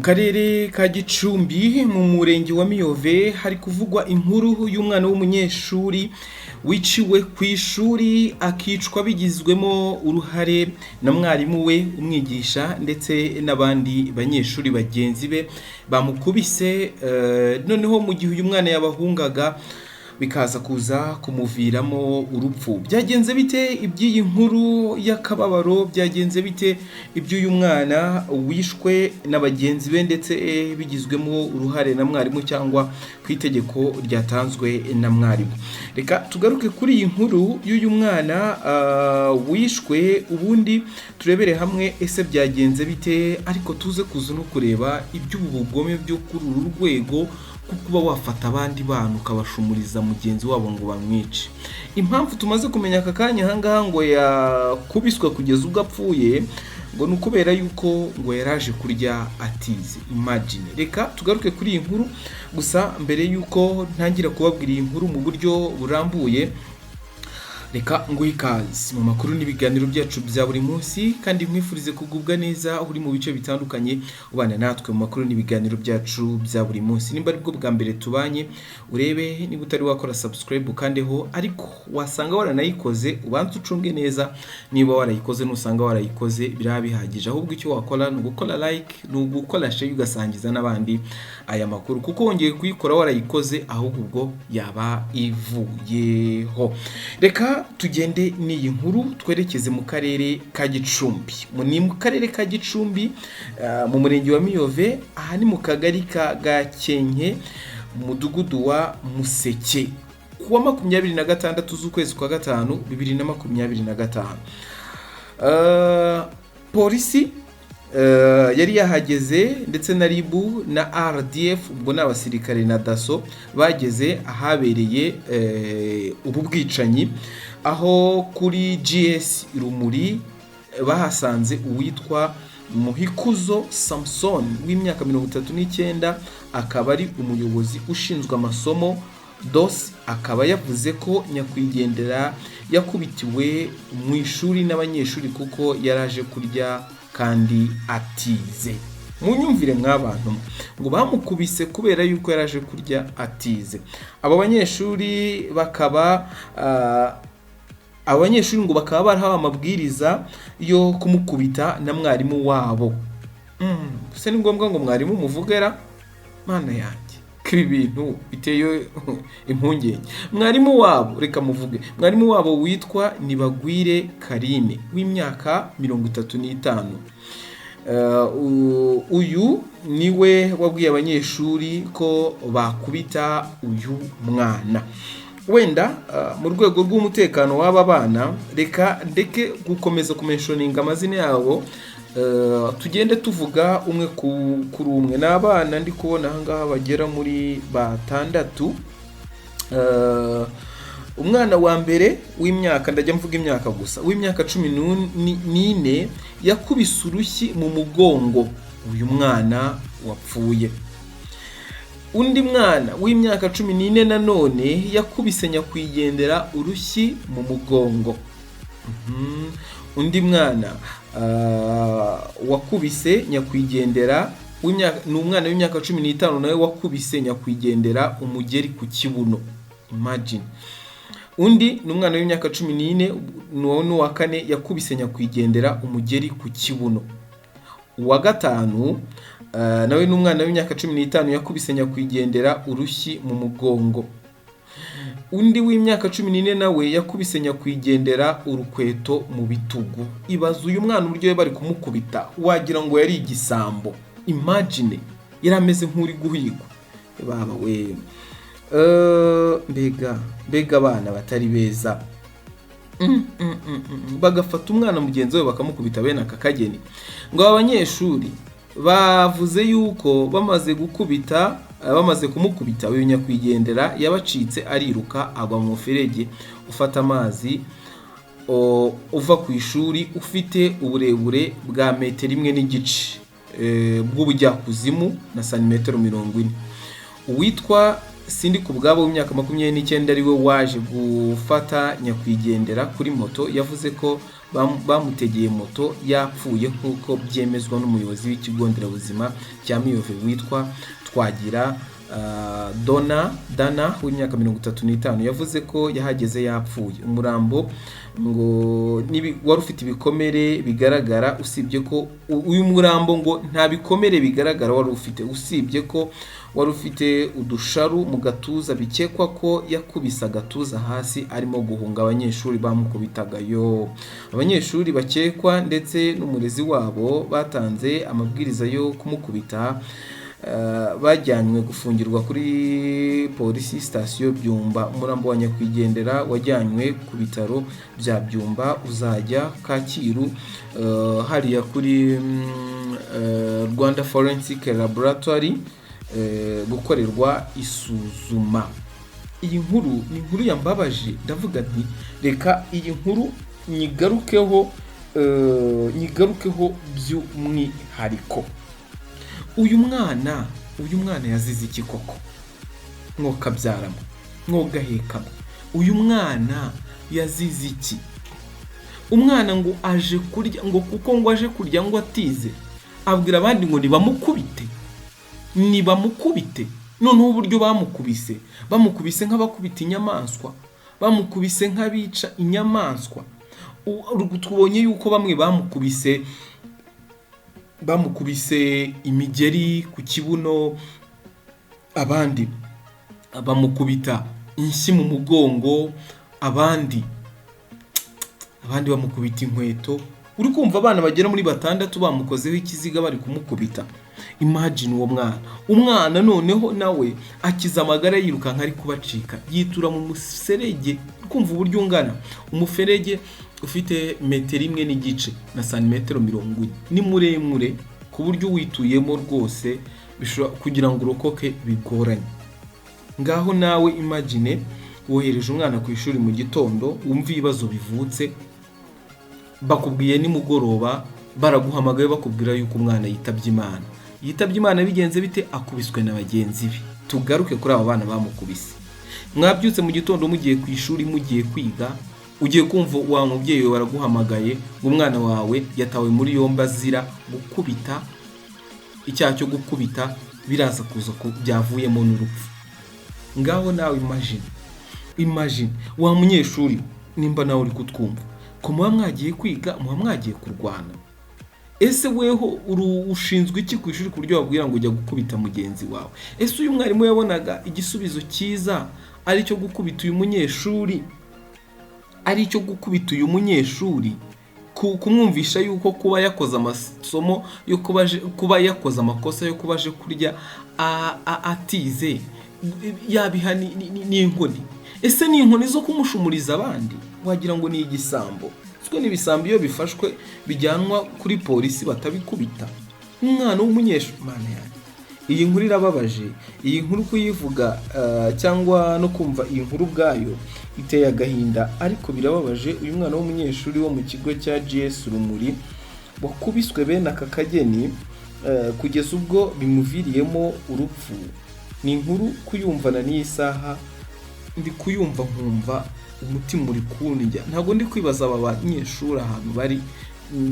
karere ka Gicumbi mu murenge wa Miyove hari kuvugwa inkuru y'umwana w'umunyeshuri wiciwe ku ishuri akicwa bigizwemo uruhare na mwarimu we umwigisha ndetse n'abandi banyeshuri bagenzi be bamukubise noneho mu gihe uyu mwana yabahungaga bikaza kuza kumuviramo urupfu. Byagenze bite iby'iyi nkuru y'akababaro? Byagenze bite iby'uyu mwana wishwe n'abagenzi be ndetse bigizwemo uruhare na mwarimu cyangwa ku itegeko ryatanzwe na mwarimu? Reka tugaruke kuri iyi nkuru y'uyu mwana wishwe, ubundi turebere hamwe ese byagenze bite, ariko tuze kuza no kureba iby'ubu bugome byo kuri uru rwego kuba wafata abandi bantu ukabashumuriza mugenzi wabo ngo bamwice. Impamvu tumaze kumenya aka kanya ahangaha ngo yakubiswe kugeza ubwo apfuye ngo nukubera yuko ngo yaraje kurya atize. Imagine. Reka tugaruke kuri iyi nkuru, gusa mbere yuko ntangira kubabwira iyi nkuru mu buryo burambuye, reka nguhe ikaze mu makuru n'ibiganiro byacu bya buri munsi, kandi mwifurize kugubwa neza uri mu bice bitandukanye ubana natwe mu makuru n'ibiganiro byacu bya buri munsi. Nimba ari bwo bwa mbere tubanye, urebe niba utari wakora subscribe ukandeho, ariko wasanga waranayikoze ubanze ucunge neza niba warayikoze. Nusanga warayikoze biraba bihagije, ahubwo icyo wakora ni ugukora like, ni ugukora share ugasangiza n'abandi aya makuru, kuko wongeye kuyikora warayikoze ahubwo ubwo yaba ivuyeho. Reka tugende n'iyi nkuru twerekeze mu karere ka Gicumbi. Ni mu karere ka Gicumbi mu murenge wa Miyove, aha ni mu kagari ka Gakenke mu mudugudu wa Museke kuwa 26 z'ukwezi kwa gatanu 2025. Polisi yari yahageze ndetse na ribu na RDF, ubwo n'abasirikare na daso bageze ahabereye ubu bwicanyi, aho kuri GS Rumuri bahasanze uwitwa Muhikuzo Samson w'imyaka 39, akaba ari umuyobozi ushinzwe amasomo DOS. Akaba yavuze ko nyakwigendera yakubitiwe mu ishuri n'abanyeshuri kuko yaraje kurya kandi atize. Munyumvire mw'abantu ngo bamukubise kubera yuko yaraje kurya atize. Abo banyeshuri bakaba ngo bakaba barahawe amabwiriza yo kumukubita na mwarimu wabo. Se ni ngombwa ngo mwarimu muvugera? Mana yanjye, ibi bintu biteye impungenge. Mwarimu wabo, reka muvuge, mwarimu wabo witwa Nibagwire Karine w'imyaka 35. Uyu niwe wabwiye abanyeshuri ko bakubita uyu mwana. Wenda mu rwego rw'umutekano w'aba bana, reka ndeke gukomeza kumentioninga amazina yabo, tugende tuvuga umwe kuri umwe. N'abana ndi kubona ahangaha bagera muri 6. Umwana wa mbere w'imyaka, ndajya mvuga imyaka gusa, w'imyaka 14 yakubise urushyi mu mugongo uyu mwana wapfuye. Undi mwana w'imyaka 14 nanone yakubise nyakwigendera urushyi mu mugongo. Undi mwana wakubise nyakwigendera ni umwana w'imyaka 15 nawe wakubise nyakwigendera umugeri ku kibuno. Imagine. Undi ni umwana w'imyaka 14 n'uwa kane yakubise nyakwigendera umugeri ku kibuno. Uwa gatanu nawe ni umwana w'imyaka 15 yakubise nyakwigendera urushyi mu mugongo. Undi w'imyaka 14 nawe yakubise nyakwigendera urukweto mu bitugu. Ibaza uyu mwana uburyo bari kumukubita wagira ngo yari igisambo. Imagine, yarameze nk'uri guhigwa. Baba we, mbega abana batari beza. Bagafata umwana mugenzi we bakamukubita bene aka kageni. Ngo abanyeshuri bavuze yuko bamaze kumukubita uyu nyakwigendera yabacitse ariruka agwa mu muferege ufata amazi uva ku ishuri, ufite uburebure bwa 1.5 bw'ubujyakuzimu na santimetero 40. Uwitwa Sindi Kubwabo w'imyaka 29 ari we waje gufata nyakwigendera kuri moto, yavuze ko bamutegeye moto yapfuye nk'uko byemezwa n'umuyobozi w'ikigo nderabuzima cya Miyove witwa Twagira Dana w'imyaka 35 yavuze ko yahageze yapfuye. Umurambo ngo wari ufite ibikomere bigaragara, usibye ko uyu murambo ngo nta bikomere bigaragara wari ufite, usibye ko wari ufite udusharu mu gatuza bikekwa ko yakubise agatuza hasi arimo guhunga abanyeshuri bamukubitagayo. Abanyeshuri bakekwa ndetse n'umurezi wabo batanze amabwiriza yo kumukubita bajyanywe gufungirwa kuri polisi sitasiyo Byumba. Umurambo wa nyakwigendera wajyanywe ku bitaro bya Byumba uzajya Kacyiru hariya kuri Rwanda Forensic Laboratory gukorerwa isuzuma. Iyi nkuru ni inkuru yambabaje, ndavuga nti reka iyi nkuru nyigarukeho by'umwihariko. Uyu mwana yazize iki koko? Mwokabyaramo, mwogahekamo, uyu mwana yazize iki? Umwana ngo aje kurya, ngo kuko ngo aje kurya ngo atize, abwira abandi ngo nibamukubite. Noneho uburyo bamukubise nk'abakubita inyamaswa, bamukubise nk'abica inyamaswa. Tubonye yuko bamwe bamukubise imigeri ku kibuno, abandi bamukubita inshyi mu mugongo, abandi bamukubita inkweto. Uri kumva abana bagera muri 6 bamukozeho ikiziga bari kumukubita. Imagine uwo umwana noneho nawe akiza amagara yirukanka ari kubacika, yitura mu muserege. Kumva uburyo ungana, umuferege ufite 1.5 na santimetero 40, ni muremure ku buryo wituyemo rwose bishobora kugira ngo urokoke bigoranye. Ngaho nawe imagine wohereje umwana ku ishuri mu gitondo, wumva ibibazo bivutse, bakubwiye ni mugoroba, baraguhamagaye bakubwira yuko umwana yitabye Imana. Bigenze bite? Akubiswe na bagenzi be. Tugaruke kuri aba bana bamukubise. Mwabyutse mu gitondo mugiye ku ishuri, mugiye kwiga, ugiye kumva wa mubyeyi we baraguhamagaye ngo umwana wawe yatawe muri yombi azira gukubita. Icyaha cyo gukubita biraza kuza ko byavuyemo n'urupfu. Ngaho nawe imagine wa munyeshuri, nimba nawe uri kutwumva, ko muba mwagiye kwiga, muba mwagiye kurwana. Ese weho ushinzwe iki ku ishuri ku buryo wabwira ngo ujya gukubita mugenzi wawe? Ese uyu mwarimu yabonaga igisubizo cyiza ari cyo gukubita uyu munyeshuri, kumwumvisha yuko kuba yakoze amasomo yo kuba yakoze amakosa yo kuba aje kurya atize yabiha n'inkoni? Ese ni inkoni zo kumushumuriza abandi? Wagira ngo ni igisambo. Twe n'ibisambo iyo bifashwe bijyanwa kuri polisi batabikubita. Umwana w'umunyeshuri, Mana yanjye, iyi nkuru irababaje. Iyi nkuru kuyivuga cyangwa no kumva iyi nkuru ubwayo iteye agahinda, ariko birababaje. Uyu mwana w'umunyeshuri wo mu kigo cya GS Rumuri wakubiswe bene aka kageni kugeza ubwo bimuviriyemo urupfu. Ni inkuru kuyumvana n'iyi saha, ndi kuyumva nkumva umutima uri kunjya. Ntabwo ndi kwibaza aba banyeshuri ahantu bari,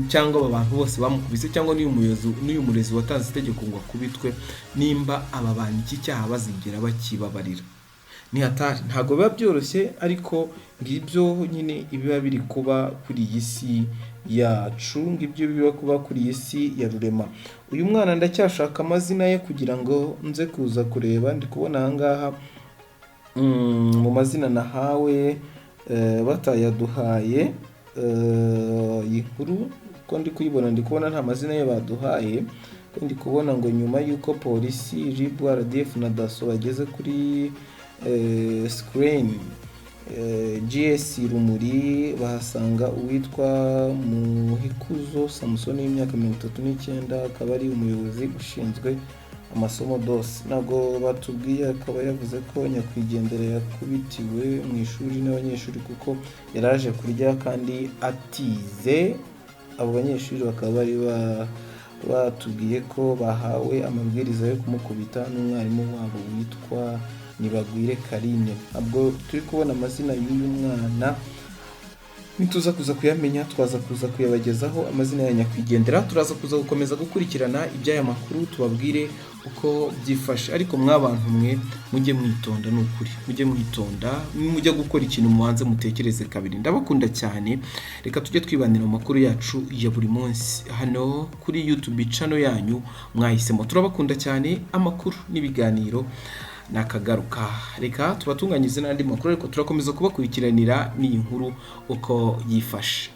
cyangwa aba bantu bose bamukubise, cyangwa n'uyu murezi watanze itegeko ngo akubitwe, nimba aba bantu iki cyaha bazigera bakibabarira. Ni hatari, ntabwo biba byoroshye, ariko ngibyo nyine ibiba biri kuba kuri iyi si yacu, ngibyo biba kuba kuri iyi si ya rurema. Uyu mwana ndacyashaka amazina ye kugira ngo nze kuza kureba. Ndi kubona aha ngaha mu mazina nahawe batayaduhaye. Iyi nkuru ko ndi kuyibona, ndi kubona nta mazina ye baduhaye. Ndi kubona ngo nyuma y'uko polisi, RIB, RDF na DASSO bageze kuri screen GS Rumuri, bahasanga uwitwa Muhikuzo Samson w'imyaka 39, akaba ari umuyobozi ushinzwe amasomo DOS. Ntabwo batubwiye, akaba yavuze ko nyakwigendera yakubitiwe mu ishuri n'abanyeshuri kuko yaraje kurya kandi atize. Abo banyeshuri bakaba bari batubwiye ko bahawe amabwiriza yo kumukubita n'umwarimu wabo witwa Nibagwire Karine. Ntabwo turi kubona amazina y'uyu mwana, nituza kuza kuyamenya twaza kuza kuyabagezaho amazina ya nyakwigendera, turaza kuza gukomeza gukurikirana iby'aya makuru tubabwire uko byifashe. Ariko mwabantu mwe mujye mwitonda, n'ukuri mujye mwitonda, mujye gukora ikintu mubanze mutekereze kabiri. Ndabakunda cyane, reka tujye twibanira mu makuru yacu ya buri munsi hano kuri YouTube channel yanyu mwahisemo. Turabakunda cyane, amakuru n'ibiganiro nakagaruka. Reka tubatunganyirize n'andi makuru, ariko turakomeza kubakurikiranira n'iyi nkuru uko yifashe.